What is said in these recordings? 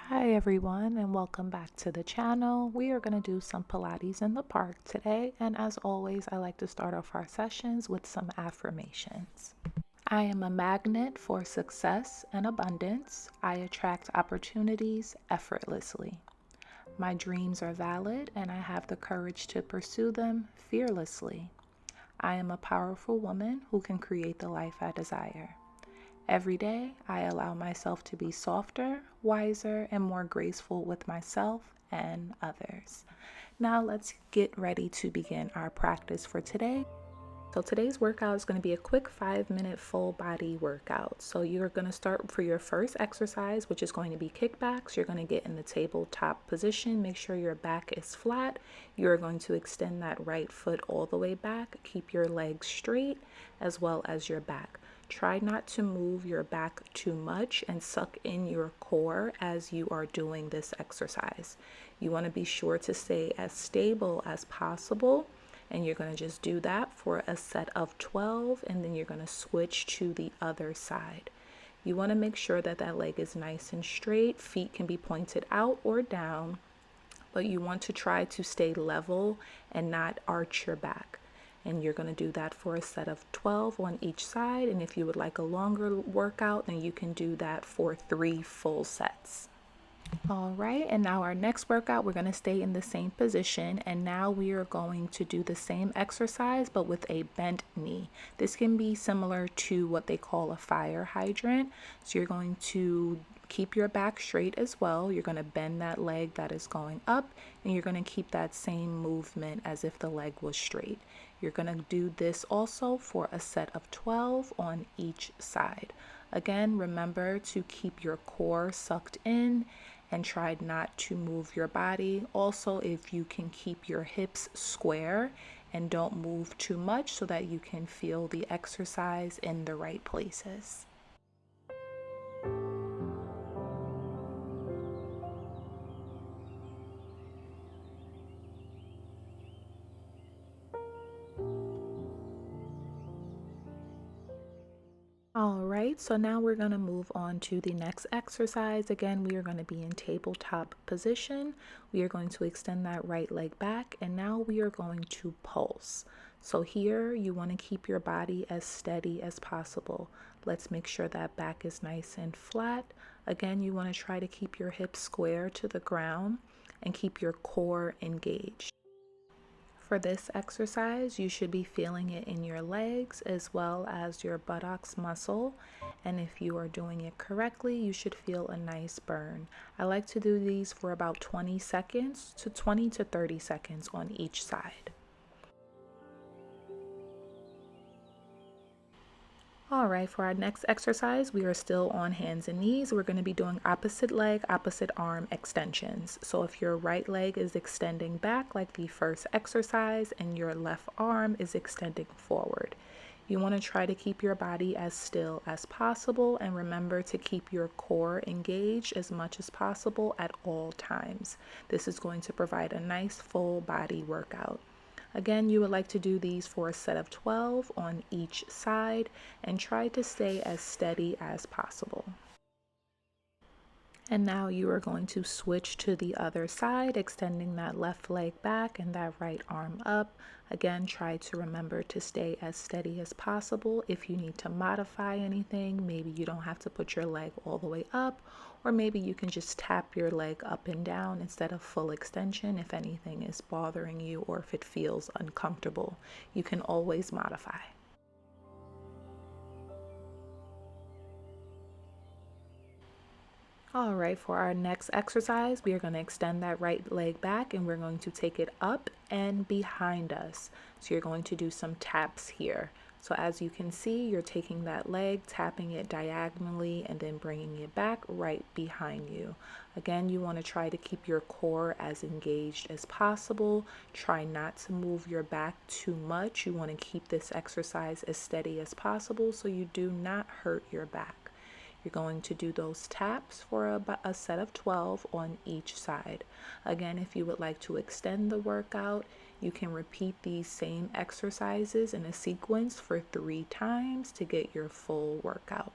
Hi everyone, and welcome back to the channel. We are going to do some Pilates in the park today, and as always I like to start off our sessions with some affirmations. I am a magnet for success and abundance. I attract opportunities effortlessly. My dreams are valid and I have the courage to pursue them fearlessly. I am a powerful woman who can create the life I desire. Every day, I allow myself to be softer, wiser, and more graceful with myself and others. Now, let's get ready to begin our practice for today. So, today's workout is going to be a quick 5-minute full body workout. So, you're going to start for your first exercise, which is going to be kickbacks. You're going to get in the tabletop position. Make sure your back is flat. You're going to extend that right foot all the way back. Keep your legs straight as well as your back. Try not to move your back too much and suck in your core as you are doing this exercise. You want to be sure to stay as stable as possible, and you're going to just do that for a set of 12, and then you're going to switch to the other side. You want to make sure that that leg is nice and straight. Feet can be pointed out or down, but you want to try to stay level and not arch your back. And you're going to do that for a set of 12 on each side. And if you would like a longer workout, then you can do that for 3 full sets. All right, and now our next workout, we're going to stay in the same position, and now we are going to do the same exercise but with a bent knee. This can be similar to what they call a fire hydrant. So you're going to keep your back straight as well. You're going to bend that leg that is going up, and you're going to keep that same movement as if the leg was straight. You're going to do this also for a set of 12 on each side. Again, remember to keep your core sucked in and try not to move your body. Also, if you can keep your hips square and don't move too much so that you can feel the exercise in the right places. All right, so now we're going to move on to the next exercise. Again, we are going to be in tabletop position. We are going to extend that right leg back, and now we are going to pulse. So here you want to keep your body as steady as possible. Let's make sure that back is nice and flat. Again, you want to try to keep your hips square to the ground and keep your core engaged. For this exercise, you should be feeling it in your legs as well as your buttocks muscle. And if you are doing it correctly, you should feel a nice burn. I like to do these for about 20 seconds to 20 to 30 seconds on each side. All right, for our next exercise, we are still on hands and knees. We're going to be doing opposite leg, opposite arm extensions. So if your right leg is extending back like the first exercise and your left arm is extending forward, you want to try to keep your body as still as possible, and remember to keep your core engaged as much as possible at all times. This is going to provide a nice full body workout. Again, you would like to do these for a set of 12 on each side and try to stay as steady as possible. And now you are going to switch to the other side, extending that left leg back and that right arm up. Again, try to remember to stay as steady as possible. If you need to modify anything, maybe you don't have to put your leg all the way up, or maybe you can just tap your leg up and down instead of full extension if anything is bothering you or if it feels uncomfortable. You can always modify. All right, for our next exercise, we are going to extend that right leg back and we're going to take it up and behind us. So you're going to do some taps here. So as you can see, you're taking that leg, tapping it diagonally, and then bringing it back right behind you. Again, you want to try to keep your core as engaged as possible. Try not to move your back too much. You want to keep this exercise as steady as possible so you do not hurt your back. You're going to do those taps for a set of 12 on each side. Again, if you would like to extend the workout, you can repeat these same exercises in a sequence for 3 times to get your full workout.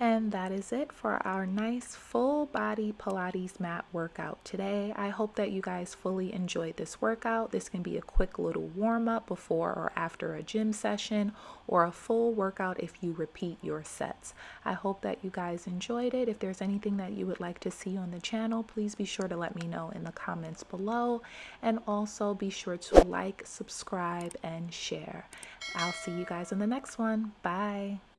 And that is it for our nice full body Pilates mat workout today. I hope that you guys fully enjoyed this workout. This can be a quick little warm up before or after a gym session, or a full workout if you repeat your sets. I hope that you guys enjoyed it. If there's anything that you would like to see on the channel, please be sure to let me know in the comments below. And also be sure to like, subscribe, and share. I'll see you guys in the next one. Bye.